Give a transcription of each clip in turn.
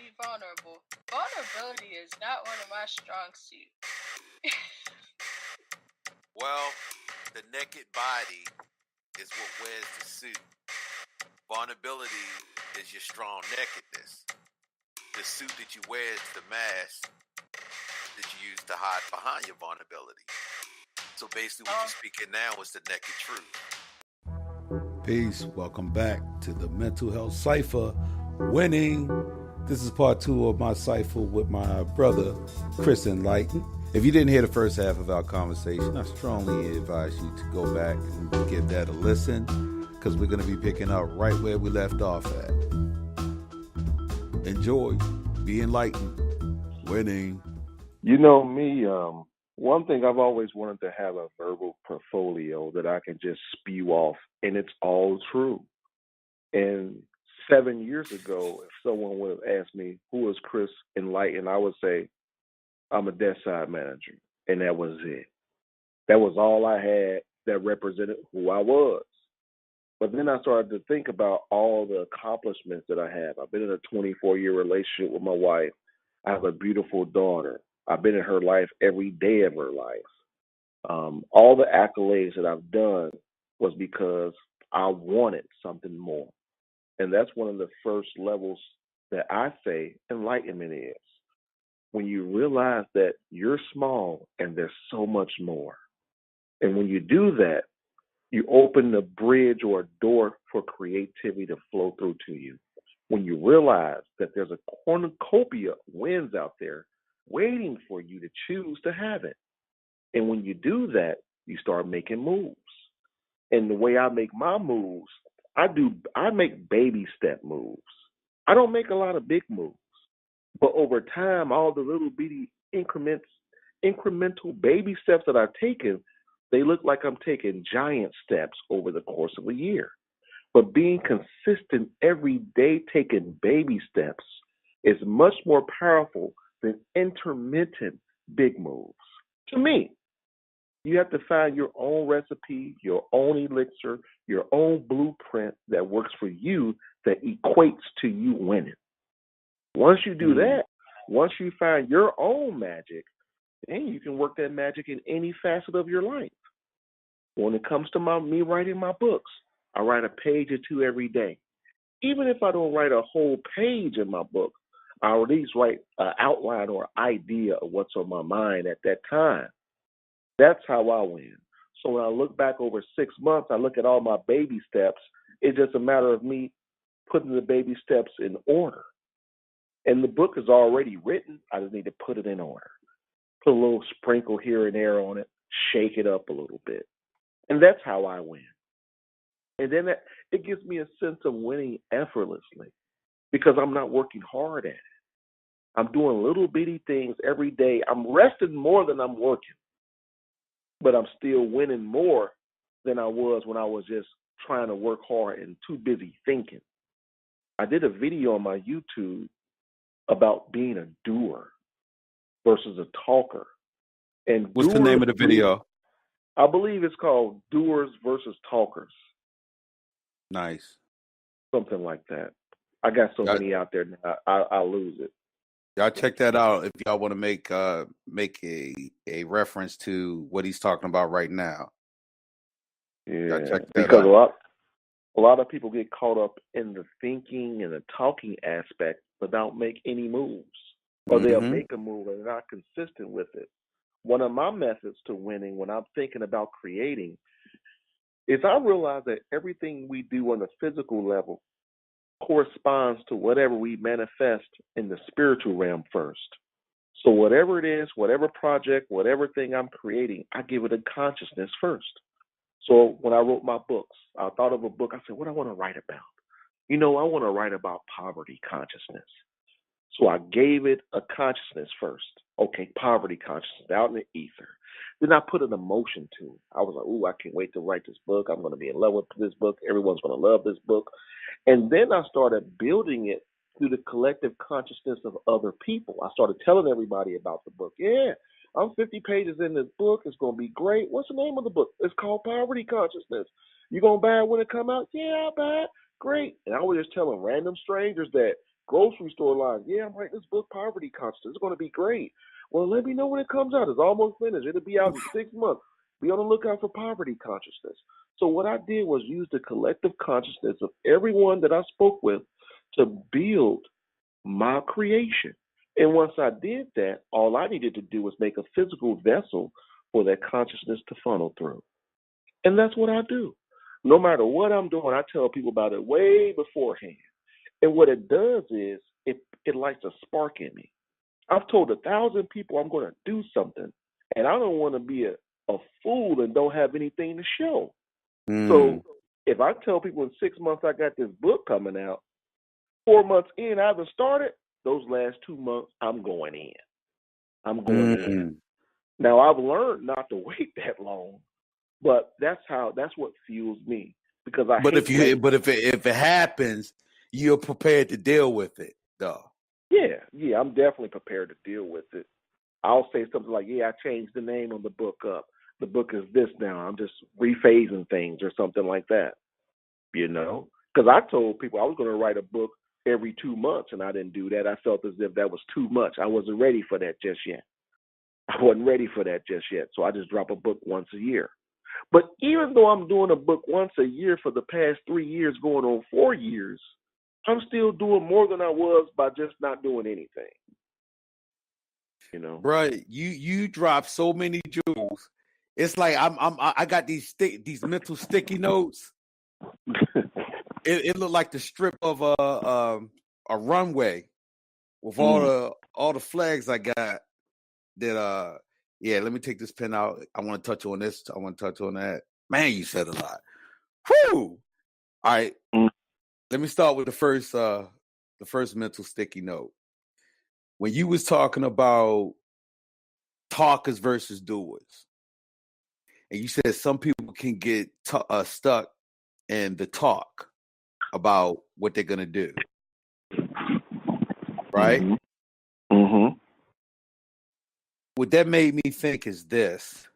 be vulnerable. Vulnerability is not one of my strong suits. Well, the naked body is what wears the suit. Vulnerability is your strong nakedness. The suit that you wear is the mask that you use to hide behind your vulnerability. So basically what you're speaking now is the naked truth. Peace. Welcome back to the Mental Health Cypher. Winning. This is part 2 of my cypher with my brother Chris Enlightened. If you didn't hear the first half of our conversation, I strongly advise you to go back and give that a listen, because we're going to be picking up right where we left off at. Enjoy. Be enlightened. Winning. You know me, one thing I've always wanted to have a verbal portfolio that I can just spew off, and it's all true. And 7 years ago, if someone would have asked me, who is Chris Enlightened, I would say, I'm a desk side manager. And that was it. That was all I had that represented who I was. But then I started to think about all the accomplishments that I have. I've been in a 24-year relationship with my wife. I have a beautiful daughter. I've been in her life every day of her life. All the accolades that I've done was because I wanted something more. And that's one of the first levels that I say enlightenment is. When you realize that you're small and there's so much more. And when you do that, you open the bridge or a door for creativity to flow through to you. When you realize that there's a cornucopia of wins out there waiting for you to choose to have it. And when you do that, you start making moves. And the way I make my moves, I make baby step moves. I don't make a lot of big moves. But over time, all the little bitty incremental baby steps that I've taken, they look like I'm taking giant steps over the course of a year. But being consistent every day, taking baby steps, is much more powerful than intermittent big moves. To me, you have to find your own recipe, your own elixir, your own blueprint that works for you, that equates to you winning. Once you do that, once you find your own magic, then you can work that magic in any facet of your life. When it comes to me writing my books, I write a page or two every day. Even if I don't write a whole page in my book, I at least write an outline or idea of what's on my mind at that time. That's how I win. So when I look back over 6 months, I look at all my baby steps. It's just a matter of me putting the baby steps in order. And the book is already written. I just need to put it in order. Put a little sprinkle here and there on it, shake it up a little bit. And that's how I win. And then it gives me a sense of winning effortlessly because I'm not working hard at it. I'm doing little bitty things every day. I'm resting more than I'm working, but I'm still winning more than I was when I was just trying to work hard and too busy thinking. I did a video on my YouTube about being a doer versus a talker. And what's the name of the video? I believe it's called Doers versus Talkers. Nice. Something like that. I got so many out there now, I'll lose it. Y'all check that out if y'all want to make a reference to what he's talking about right now. Yeah, because a lot of people get caught up in the thinking and the talking aspect but don't make any moves. Or they'll make a move and they're not consistent with it. One of my methods to winning when I'm thinking about creating is I realize that everything we do on the physical level corresponds to whatever we manifest in the spiritual realm first. So whatever it is, whatever project, whatever thing I'm creating, I give it a consciousness first. So when I wrote my books, I thought of a book. I said, what do I want to write about? I want to write about poverty consciousness. So I gave it a consciousness first. Okay, poverty consciousness out in the ether. Then I put an emotion to it. I was like, ooh, I can't wait to write this book. I'm going to be in love with this book. Everyone's going to love this book. And then I started building it through the collective consciousness of other people. I started telling everybody about the book. Yeah, I'm 50 pages in this book. It's going to be great. What's the name of the book? It's called Poverty Consciousness. You going to buy it when it come out? Yeah, I'll buy it. Great. And I was just telling random strangers that grocery store lines. Yeah, I'm writing this book, Poverty Consciousness. It's going to be great. Well, let me know when it comes out. It's almost finished. It'll be out in 6 months. Be on the lookout for Poverty Consciousness. So what I did was use the collective consciousness of everyone that I spoke with to build my creation. And once I did that, all I needed to do was make a physical vessel for that consciousness to funnel through. And that's what I do. No matter what I'm doing, I tell people about it way beforehand. And what it does is it lights a spark in me. I've told 1,000 people I'm going to do something, and I don't want to be a fool and don't have anything to show. So if I tell people in 6 months I got this book coming out, 4 months in, I haven't started, those last 2 months, I'm going in. I'm going in. Now, I've learned not to wait that long, but that's what fuels me. Because if it happens, you're prepared to deal with it, though. Yeah, I'm definitely prepared to deal with it. I'll say something like, I changed the name on the book up. The book is this now. I'm just rephasing things or something like that, Because I told people I was going to write a book every 2 months, and I didn't do that. I felt as if that was too much. I wasn't ready for that just yet. So I just drop a book once a year. But even though I'm doing a book once a year for the past 3 years, going on 4 years, I'm still doing more than I was by just not doing anything. Bro, you drop so many jewels. It's like I got these mental sticky notes. It looked like the strip of a runway with all the flags I got. That let me take this pen out. I want to touch on this. I want to touch on that. Man, you said a lot. Whew. All right. Let me start with the first mental sticky note. When you was talking about talkers versus doers, and you said some people can get stuck in the talk about what they're gonna do, right? Mm-hmm. What that made me think is this.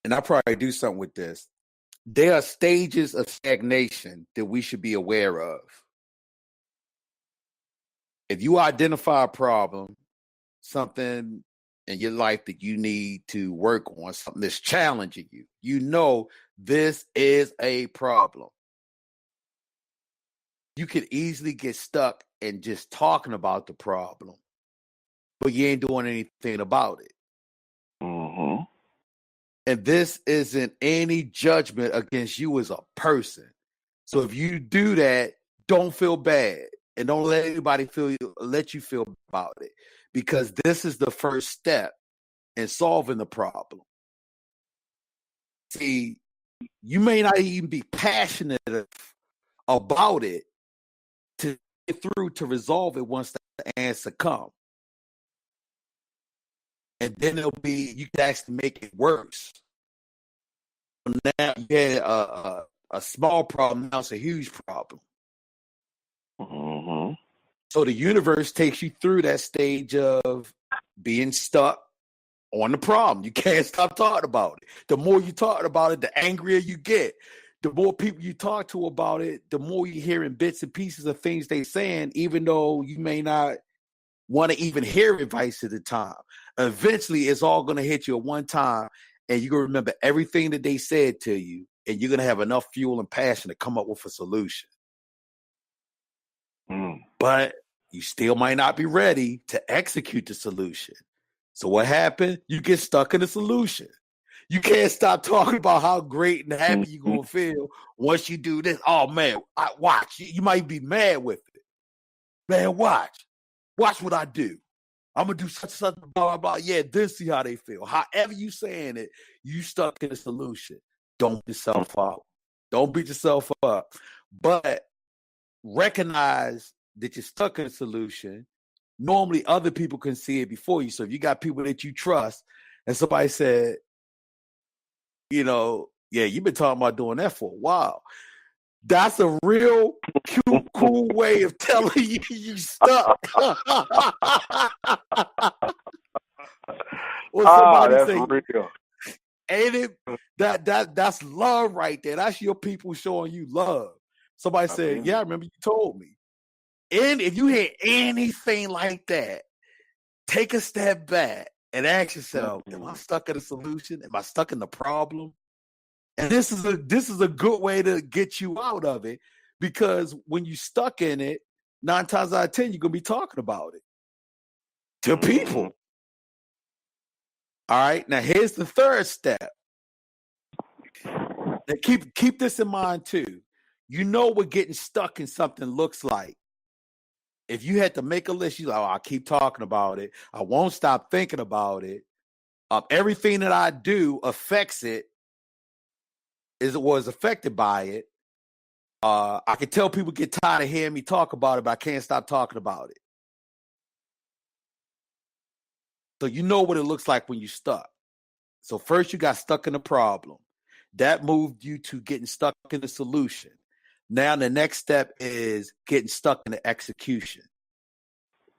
And I'll probably do something with this. There are stages of stagnation that we should be aware of. If you identify a problem, something in your life that you need to work on, something that's challenging you, this is a problem. You could easily get stuck in just talking about the problem, but you ain't doing anything about it. Mm-hmm. And this isn't any judgment against you as a person. So if you do that, don't feel bad and don't let anybody let you feel about it, because this is the first step in solving the problem. See, you may not even be passionate about it to get through to resolve it once the answer comes. And then you can actually make it worse. Now you had a small problem, now it's a huge problem. Mm-hmm. So the universe takes you through that stage of being stuck on the problem. You can't stop talking about it. The more you talk about it, the angrier you get. The more people you talk to about it, the more you're hearing bits and pieces of things they're saying, even though you may not want to even hear advice at the time. Eventually, it's all going to hit you at one time, and you're going to remember everything that they said to you, and you're going to have enough fuel and passion to come up with a solution. But you still might not be ready to execute the solution. So what happened? You get stuck in the solution. You can't stop talking about how great and happy you're going to feel once you do this. Oh, man, watch. You might be mad with it. Man, watch. Watch what I do. I'm going to do such, blah, blah, blah. Yeah, then see how they feel. However you saying it, you stuck in the solution. Don't beat yourself up. Don't beat yourself up. But recognize that you're stuck in a solution. Normally, other people can see it before you. So if you got people that you trust, and somebody said, you've been talking about doing that for a while. That's a real cute, cool way of telling you stuck. Or somebody that's say, real. ain't it? That's love right there. That's your people showing you love. Somebody said, yeah, I remember you told me. And if you hear anything like that, take a step back and ask yourself, am I stuck in a solution? Am I stuck in the problem? And this is a good way to get you out of it, because when you're stuck in it, 9 times out of 10, you're gonna be talking about it to people. All right. Now here's the third step. Now keep this in mind too. You know what getting stuck in something looks like. If you had to make a list, you like, I keep talking about it. I won't stop thinking about it. Everything that I do affects it. Was affected by it. I can tell people get tired of hearing me talk about it, but I can't stop talking about it. So you know what it looks like when you're stuck. So first you got stuck in the problem. That moved you to getting stuck in the solution. Now the next step is getting stuck in the execution.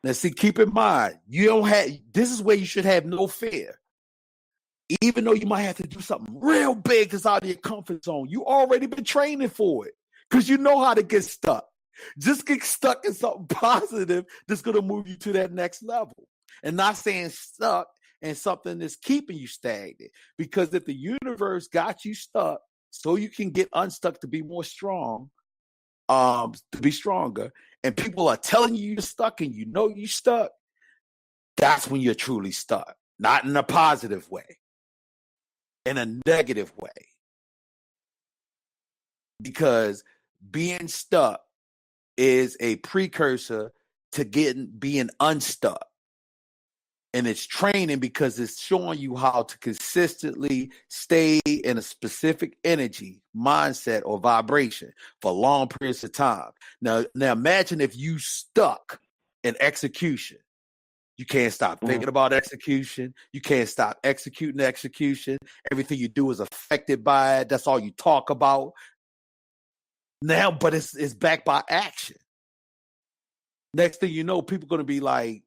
Now see, keep in mind, this is where you should have no fear. Even though you might have to do something real big that's out of your comfort zone, you already been training for it because you know how to get stuck. Just get stuck in something positive that's going to move you to that next level. And not saying stuck in something that's keeping you stagnant. Because if the universe got you stuck so you can get unstuck to be more strong, to be stronger, and people are telling you you're stuck and you know you're stuck, that's when you're truly stuck. Not in a positive way. In a negative way. Because being stuck is a precursor to being unstuck. And it's training because it's showing you how to consistently stay in a specific energy, mindset, or vibration for long periods of time. Now imagine if you stuck in execution. You can't stop thinking about execution. You can't stop executing execution. Everything you do is affected by it. That's all you talk about. Now, but it's backed by action. Next thing you know, people are going to be like,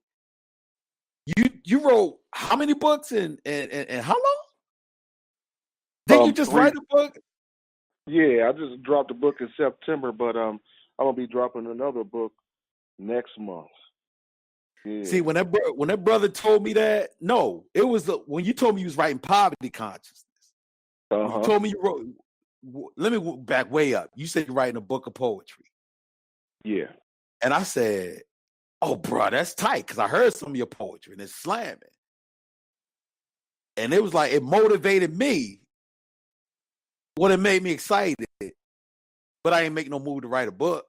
you wrote how many books and how long? Didn't you just write a book? Yeah, I just dropped a book in September, but I'm gonna be dropping another book next month. Yeah. See, when that brother told me that, no, it was when you told me you was writing poverty consciousness. When you told me you wrote. Let me back way up. You said you're writing a book of poetry. Yeah. And I said, oh, bro, that's tight, because I heard some of your poetry and it's slamming. And it was like, it motivated me. What it made me excited. But I ain't make no move to write a book.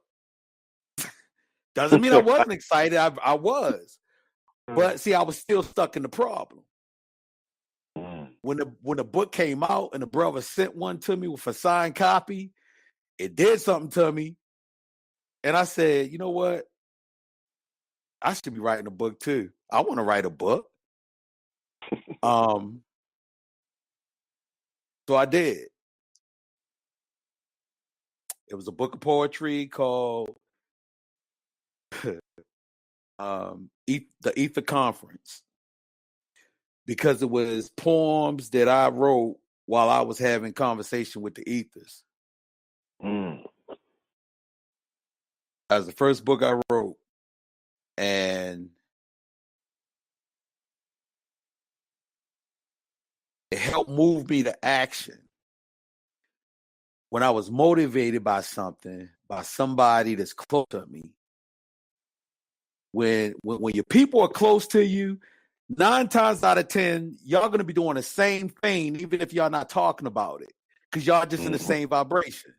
Doesn't mean I wasn't excited. I was. But see, I was still stuck in the problem. When the book came out and the brother sent one to me with a signed copy, it did something to me. And I said, you know what? I should be writing a book too. I want to write a book. So I did. It was a book of poetry called the Ether Conference, because it was poems that I wrote while I was having conversation with the ethers. That was the first book I wrote, and it helped move me to action. When I was motivated by something, by somebody that's close to me. When your people are close to you, 9 times out of 10, y'all going to be doing the same thing, even if y'all not talking about it, because y'all just in the same vibration.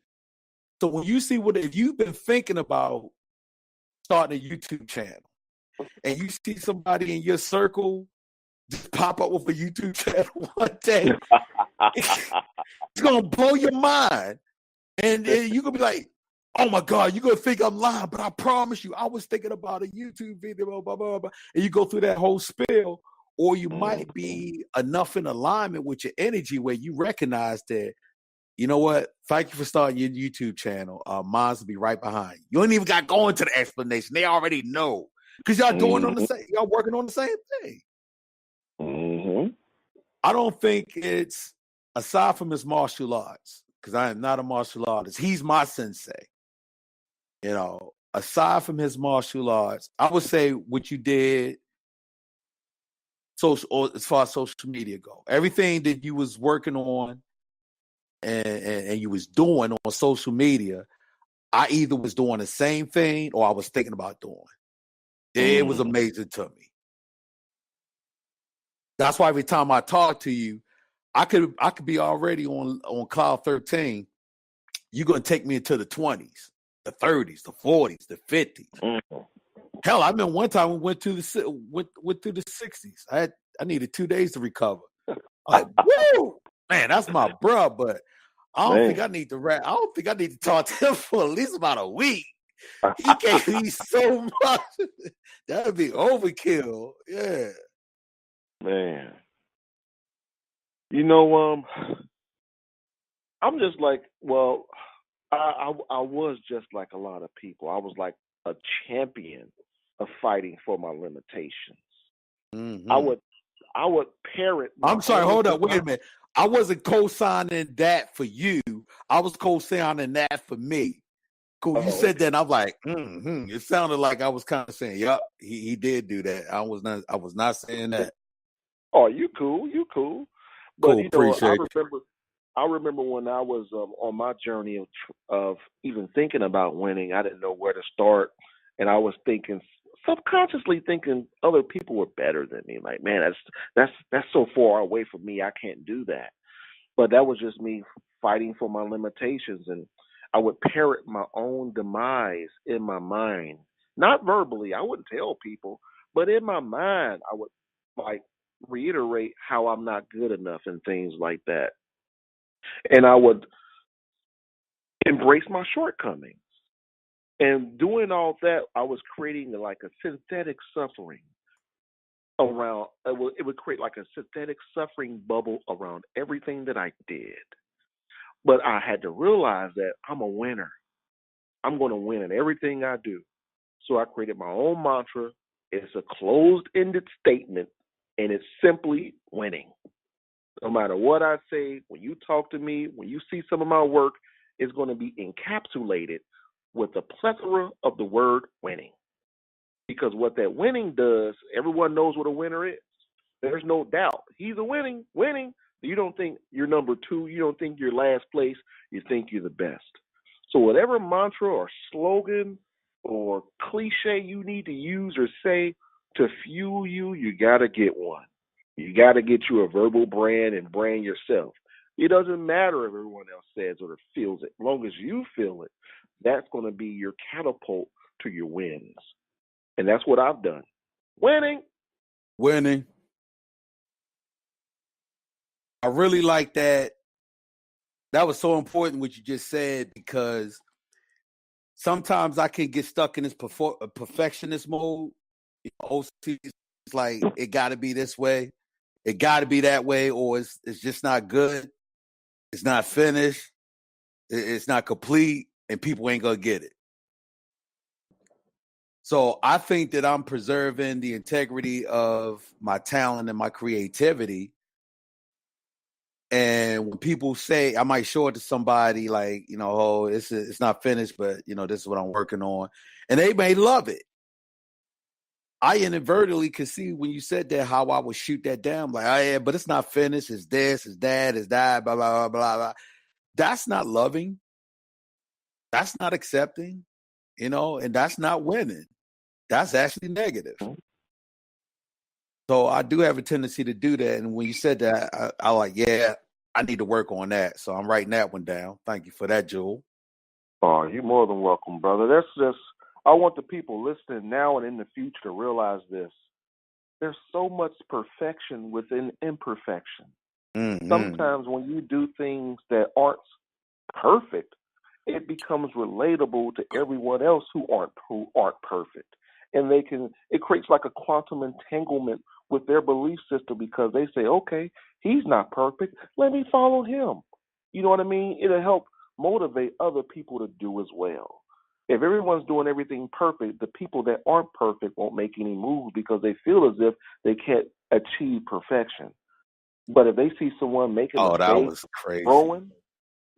So when you see if you've been thinking about starting a YouTube channel and you see somebody in your circle just pop up with a YouTube channel one day, it's going to blow your mind. And you're going to be like, oh my God, you're going to think I'm lying, but I promise you, I was thinking about a YouTube video, blah, blah, blah. And you go through that whole spill, or you might be enough in alignment with your energy where you recognize that, you know what? Thank you for starting your YouTube channel. Mine's will be right behind you. You ain't even got going to the explanation. They already know, because y'all doing on the same, y'all working on the same thing. I don't think it's aside from his martial arts, because I am not a martial artist, he's my sensei. You know, aside from his martial arts, I would say what you did social, or as far as social media go, everything that you was working on and you was doing on social media, I either was doing the same thing or I was thinking about doing. It was amazing to me. That's why every time I talk to you, I could be already on cloud 13. You're gonna take me into the 20s, the 30s, the 40s, the 50s. Hell, I remember one time we went to went through the 60s. I needed 2 days to recover. Like, woo, man, that's my bro. But I don't think I need to rap. I don't think I need to talk to him for at least about a week. He gave me so much. That'd be overkill. Yeah. Man. You know, I'm just like, well, I was just like a lot of people. I was like a champion of fighting for my limitations. Mm-hmm. I would parrot. I'm sorry, hold up, wait a minute. I wasn't co-signing that for you. I was co-signing that for me. Cool. You said that, and I'm like, It sounded like I was kind of saying, "Yup, he did do that." I was not saying that. Oh, you cool. But cool, you know, appreciate I remember when I was on my journey of even thinking about winning. I didn't know where to start, and I was subconsciously thinking other people were better than me. Like, man, that's so far away from me. I can't do that. But that was just me fighting for my limitations, and I would parrot my own demise in my mind, not verbally. I wouldn't tell people, but in my mind, I would like reiterate how I'm not good enough and things like that. And I would embrace my shortcomings. And doing all that, I was creating like a synthetic suffering around. It would create like a synthetic suffering bubble around everything that I did. But I had to realize that I'm a winner. I'm going to win in everything I do. So I created my own mantra. It's a closed-ended statement, and it's simply winning. No matter what I say, when you talk to me, when you see some of my work, it's going to be encapsulated with a plethora of the word winning. Because what that winning does, everyone knows what a winner is. There's no doubt. He's a winning. You don't think you're number two. You don't think you're last place. You think you're the best. So whatever mantra or slogan or cliche you need to use or say to fuel you, you got to get one. You got to get you a verbal brand and brand yourself. It doesn't matter if everyone else says or feels it. As long as you feel it, that's going to be your catapult to your wins. And that's what I've done. Winning. I really like that. That was so important what you just said, because sometimes I can get stuck in this perfectionist mode. OC is like, it got to be this way, it got to be that way, or it's just not good. It's not finished. It's not complete, and people ain't gonna get it. So I think that I'm preserving the integrity of my talent and my creativity. And when people say, I might show it to somebody like, oh, it's not finished, but this is what I'm working on, and they may love it. I inadvertently could see when you said that how I would shoot that down, like, oh yeah, but it's not finished. It's this, it's that, it's that, blah blah blah blah blah. That's not loving. That's not accepting. And that's not winning. That's actually negative. So I do have a tendency to do that. And when you said that, I like, yeah, I need to work on that. So I'm writing that one down. Thank you for that, Jewel. Oh, you're more than welcome, brother. I want the people listening now and in the future to realize this. There's so much perfection within imperfection. Mm-hmm. Sometimes when you do things that aren't perfect, it becomes relatable to everyone else who aren't perfect. And it creates like a quantum entanglement with their belief system, because they say, okay, he's not perfect, let me follow him. You know what I mean? It'll help motivate other people to do as well. If everyone's doing everything perfect, the people that aren't perfect won't make any moves because they feel as if they can't achieve perfection. But if they see someone making Oh, that mistakes, was crazy. growing,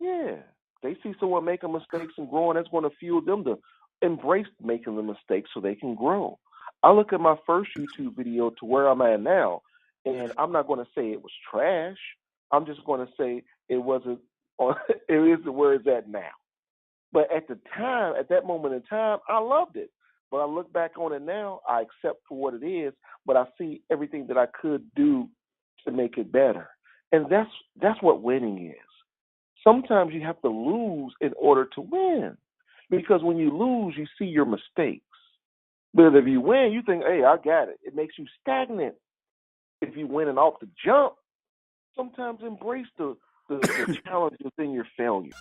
yeah, they see someone making mistakes and growing, that's going to fuel them to embrace making the mistakes so they can grow. I look at my first YouTube video to where I'm at now, and I'm not going to say it was trash. I'm just going to say it wasn't, it isn't where it's at now. But at the time, at that moment in time, I loved it. But I look back on it now, I accept for what it is, but I see everything that I could do to make it better. And that's what winning is. Sometimes you have to lose in order to win. Because when you lose, you see your mistakes. But if you win, you think, hey, I got it. It makes you stagnant. If you win and off the jump, sometimes embrace the challenges in your failure.